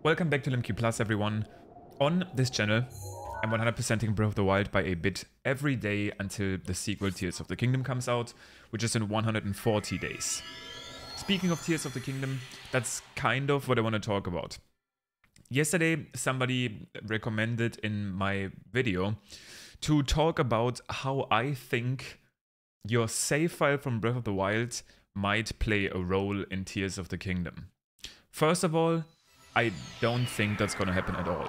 Welcome back to LimQ Plus, everyone. On this channel, I'm 100%ing Breath of the Wild by a bit every day until the sequel Tears of the Kingdom comes out, which is in 140 days. Speaking of Tears of the Kingdom, that's kind of what I want to talk about. Yesterday, somebody recommended in my video to talk about how I think your save file from Breath of the Wild might play a role in Tears of the Kingdom. First of all, I don't think that's gonna happen at all.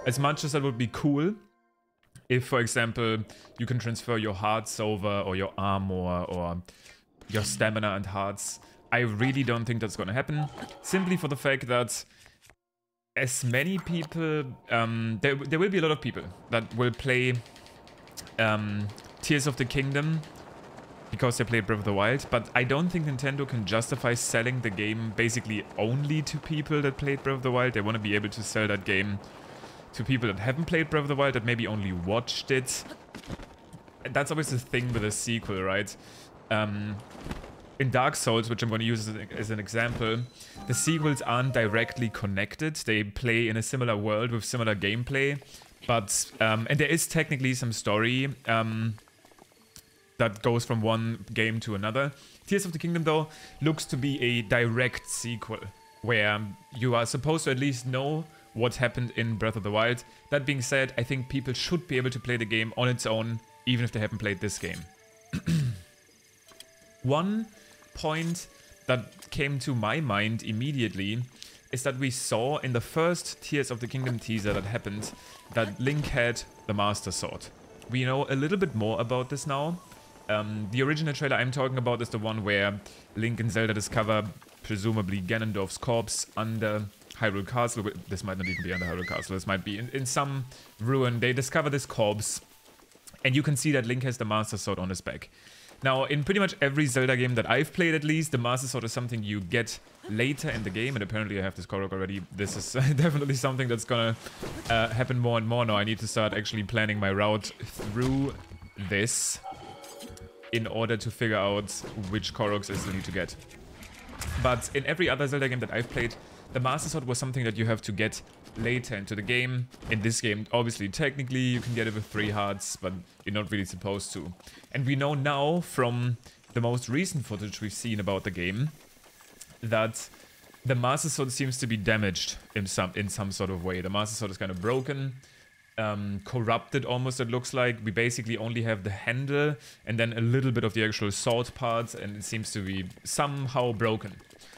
As much as that would be cool, if, for example, you can transfer your hearts over, or your armor, or your stamina and hearts, I really don't think that's gonna happen. Simply for the fact that as many people, there will be a lot of people that will play Tears of the Kingdom because they played Breath of the Wild, but I don't think Nintendo can justify selling the game basically only to people that played Breath of the Wild. They want to be able to sell that game to people that haven't played Breath of the Wild, that maybe only watched it. And that's always the thing with a sequel, right? In Dark Souls, which I'm going to use as an example, the sequels aren't directly connected. They play in a similar world with similar gameplay, but and there is technically some story that goes from one game to another. Tears of the Kingdom, though, looks to be a direct sequel, where you are supposed to at least know what happened in Breath of the Wild. That being said, I think people should be able to play the game on its own, even if they haven't played this game. One point that came to my mind immediately is that we saw in the first Tears of the Kingdom teaser that happened that Link had the Master Sword. We know a little bit more about this now. The original trailer I'm talking about is the one where Link and Zelda discover, presumably, Ganondorf's corpse under Hyrule Castle. This might not even be under Hyrule Castle. This might be in some ruin. They discover this corpse, and you can see that Link has the Master Sword on his back. Now, in pretty much every Zelda game that I've played, at least, the Master Sword is something you get later in the game, and apparently I have this Korok already. This is definitely something that's gonna happen more and more now. I need to start actually planning my route through this in order to figure out which Koroks I still need to get. But in every other Zelda game that I've played, the Master Sword was something that you have to get later into the game. In this game, obviously, technically, you can get it with 3 hearts, but you're not really supposed to. And we know now from the most recent footage we've seen about the game that the Master Sword seems to be damaged in some sort of way. The Master Sword is kind of broken. Corrupted almost, it looks like. We basically only have the handle and then a little bit of the actual sword parts, and it seems to be somehow broken.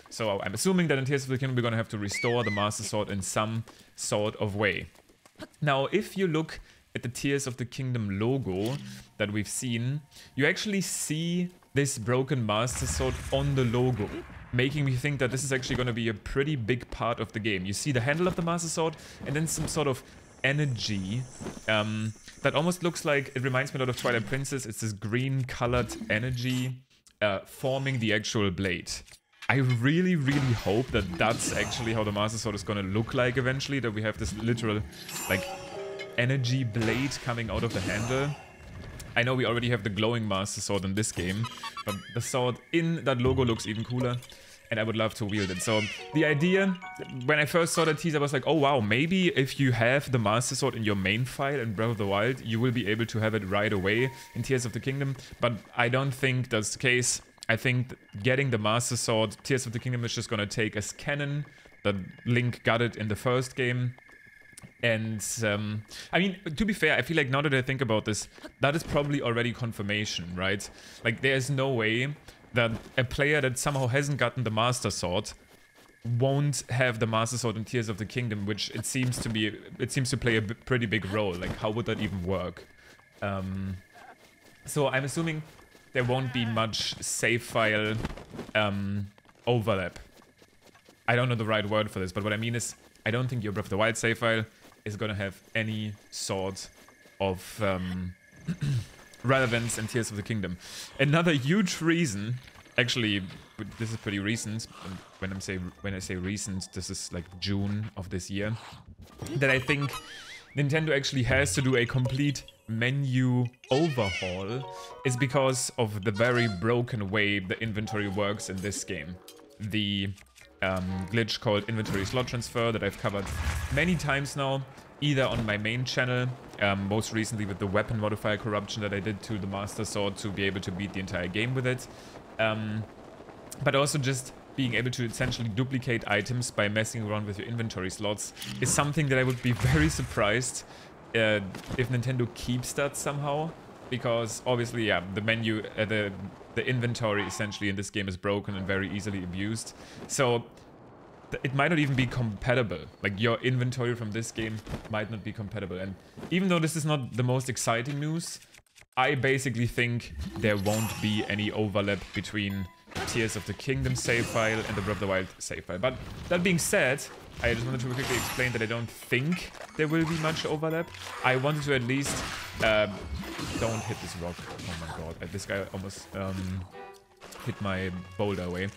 So I'm assuming that in Tears of the Kingdom we're gonna have to restore the Master Sword in some sort of way. Now, if you look at the Tears of the Kingdom logo that we've seen, you actually see this broken Master Sword on the logo, making me think that this is actually gonna be a pretty big part of the game. You see the handle of the Master Sword and then some sort of energy that almost looks like, it reminds me a lot of Twilight Princess. It's this green colored energy forming the actual blade. I really, really hope that that's actually how the Master Sword is gonna look like eventually, that we have this literal, like, energy blade coming out of the handle. I know we already have the glowing Master Sword in this game, but the sword in that logo looks even cooler, and I would love to wield it. So the idea, when I first saw the teaser, I was like, oh wow, maybe if you have the Master Sword in your main file in Breath of the Wild, you will be able to have it right away in Tears of the Kingdom, but I don't think that's the case. I think getting the Master Sword, Tears of the Kingdom is just gonna take as canon that Link got it in the first game. And, I mean, to be fair, I feel like now that I think about this, that is probably already confirmation, right? Like, there's no way that a player that somehow hasn't gotten the Master Sword won't have the Master Sword in Tears of the Kingdom, which it seems to play a pretty big role. Like, how would that even work? So I'm assuming there won't be much save file overlap. I don't know the right word for this, but what I mean is, I don't think your Breath of the Wild save file is gonna have any sort of relevance in Tears of the Kingdom. Another huge reason, actually, this is pretty recent, and when I say recent, this is like June of this year, that I think Nintendo actually has to do a complete menu overhaul, is because of the very broken way the inventory works in this game. The glitch called inventory slot transfer that I've covered many times now, either on my main channel, most recently with the weapon modifier corruption that I did to the Master Sword to be able to beat the entire game with it. But also just being able to essentially duplicate items by messing around with your inventory slots is something that I would be very surprised if Nintendo keeps that somehow. Because obviously, yeah, the menu, the inventory essentially in this game is broken and very easily abused. So it might not even be compatible. Like, your inventory from this game might not be compatible. And even though this is not the most exciting news, I basically think there won't be any overlap between Tears of the Kingdom save file and the Breath of the Wild save file. But that being said, I just wanted to quickly explain that I don't think there will be much overlap. I wanted to at least... don't hit this rock. Oh my god. This guy almost hit my boulder away.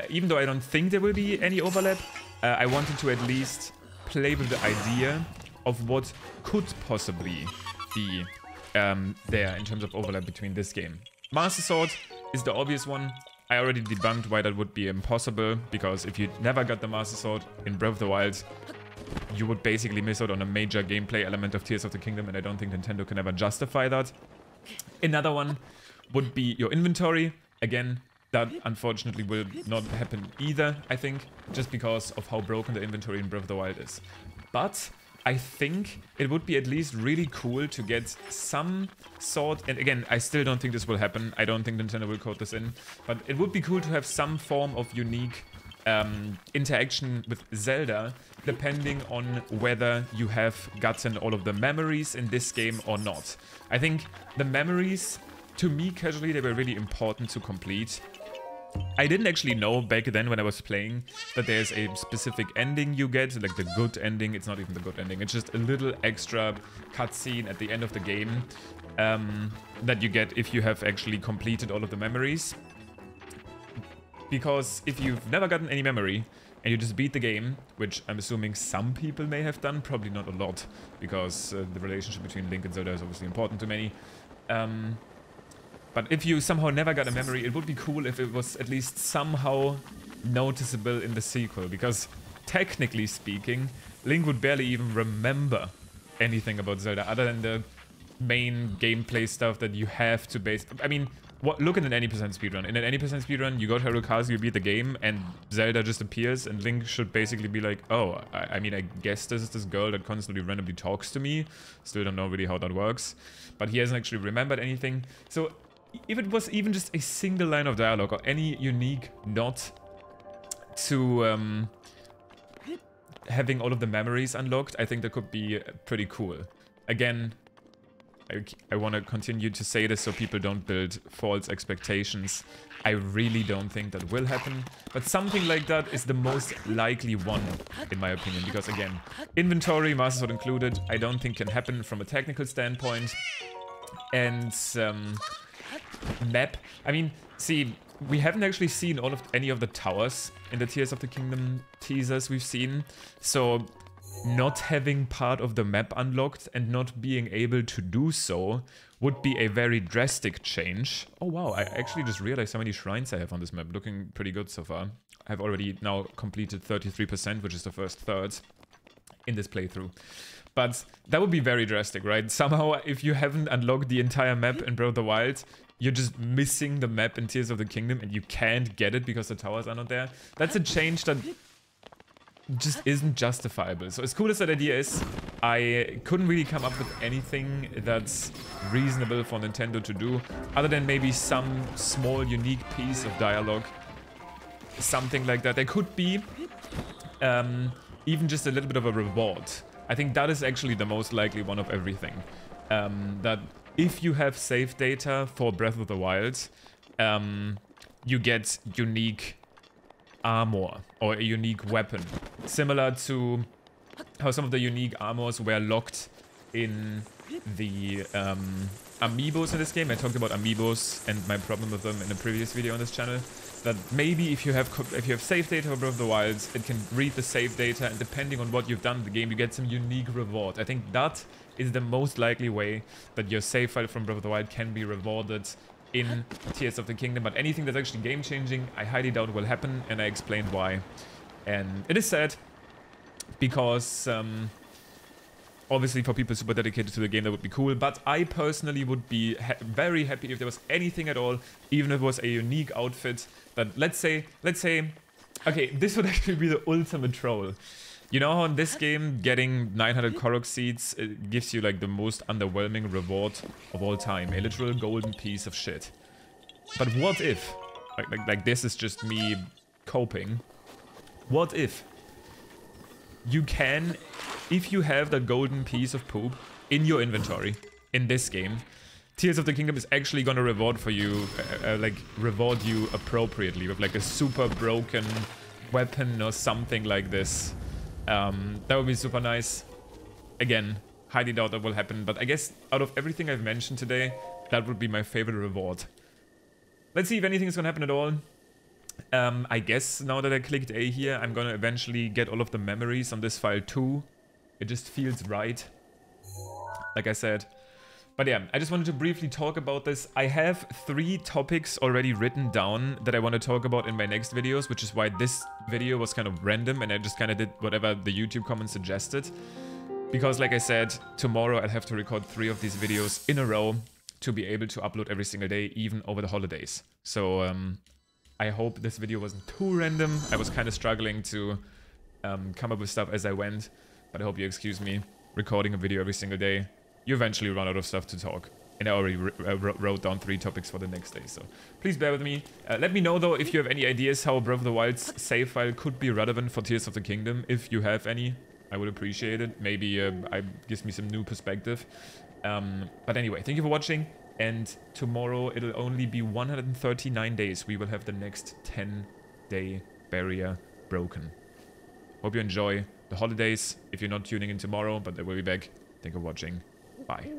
Even though I don't think there will be any overlap, I wanted to at least play with the idea of what could possibly be there in terms of overlap between this game. Master Sword is the obvious one. I already debunked why that would be impossible, because if you never got the Master Sword in Breath of the Wild, you would basically miss out on a major gameplay element of Tears of the Kingdom, and I don't think Nintendo can ever justify that. Another one would be your inventory. Again, that unfortunately will not happen either, I think, just because of how broken the inventory in Breath of the Wild is. But I think it would be at least really cool to get some sort, and again, I still don't think this will happen. I don't think Nintendo will code this in, but it would be cool to have some form of unique interaction with Zelda, depending on whether you have gotten all of the memories in this game or not. I think the memories, to me casually, they were really important to complete. I didn't actually know back then when I was playing that there's a specific ending you get, like the good ending. It's not even the good ending, it's just a little extra cutscene at the end of the game that you get if you have actually completed all of the memories. Because if you've never gotten any memory and you just beat the game, which I'm assuming some people may have done, probably not a lot, because the relationship between Link and Zelda is obviously important to many. But if you somehow never got a memory, it would be cool if it was at least somehow noticeable in the sequel, because technically speaking, Link would barely even remember anything about Zelda other than the main gameplay stuff that you have to base... I mean, look at an 80% speedrun. In an 80% speedrun, you go to Hyrule Castle, you beat the game, and Zelda just appears, and Link should basically be like, oh, I mean, I guess this is this girl that constantly randomly talks to me. Still don't know really how that works. But he hasn't actually remembered anything. So if it was even just a single line of dialogue or any unique nod to having all of the memories unlocked, I think that could be pretty cool. Again, I want to continue to say this so people don't build false expectations. I really don't think that will happen, but something like that is the most likely one, in my opinion, because again, inventory, Master Sword included, I don't think can happen from a technical standpoint. And map, I mean, see, we haven't actually seen any of the towers in the Tears of the Kingdom teasers we've seen, so not having part of the map unlocked and not being able to do so would be a very drastic change. Oh wow, I actually just realized how many shrines I have on this map. Looking pretty good so far. I've already now completed 33%, which is the first third in this playthrough. But that would be very drastic, right? Somehow, if you haven't unlocked the entire map in Breath of the Wild, you're just missing the map in Tears of the Kingdom and you can't get it because the towers are not there. That's a change that just isn't justifiable. So as cool as that idea is, I couldn't really come up with anything that's reasonable for Nintendo to do, other than maybe some small unique piece of dialogue. Something like that. There could be even just a little bit of a reward. I think that is actually the most likely one of everything. That if you have save data for Breath of the Wild, you get unique armor or a unique weapon. Similar to how some of the unique armors were locked in the amiibos in this game. I talked about amiibos and my problem with them in a previous video on this channel. That maybe if you have save data for Breath of the Wild, it can read the save data, and depending on what you've done in the game, you get some unique reward. I think that is the most likely way that your save file from Breath of the Wild can be rewarded in Tears of the Kingdom. But anything that's actually game-changing, I highly doubt will happen, and I explained why And it is sad because obviously for people super dedicated to the game that would be cool, but I personally would be very happy if there was anything at all, even if it was a unique outfit that, let's say, okay, this would actually be the ultimate troll. You know how in this game, getting 900 Korok seeds gives you like the most underwhelming reward of all time, a literal golden piece of shit. But what if, like this is just me coping, what if you can, if you have that golden piece of poop in your inventory in this game, Tears of the Kingdom is actually gonna reward you appropriately with like a super broken weapon or something like this. That would be super nice. Again, highly doubt that will happen, but I guess out of everything I've mentioned today, that would be my favorite reward. Let's see if anything is gonna happen at all. I guess now that I clicked A here, I'm gonna eventually get all of the memories on this file too. It just feels right, like I said. But yeah, I just wanted to briefly talk about this. I have 3 topics already written down that I want to talk about in my next videos, which is why this video was kind of random and I just kind of did whatever the YouTube comments suggested. Because like I said, tomorrow I'll have to record 3 of these videos in a row to be able to upload every single day, even over the holidays. So I hope this video wasn't too random. I was kind of struggling to come up with stuff as I went, but I hope you excuse me recording a video every single day. You eventually run out of stuff to talk. And I already wrote down 3 topics for the next day, so please bear with me. Let me know though if you have any ideas how Breath of the Wild's save file could be relevant for Tears of the Kingdom. If you have any, I would appreciate it. Maybe it gives me some new perspective. But anyway, thank you for watching. And tomorrow it'll only be 139 days. We will have the next 10-day barrier broken. Hope you enjoy the holidays if you're not tuning in tomorrow, but I will be back. Thank you for watching. Bye.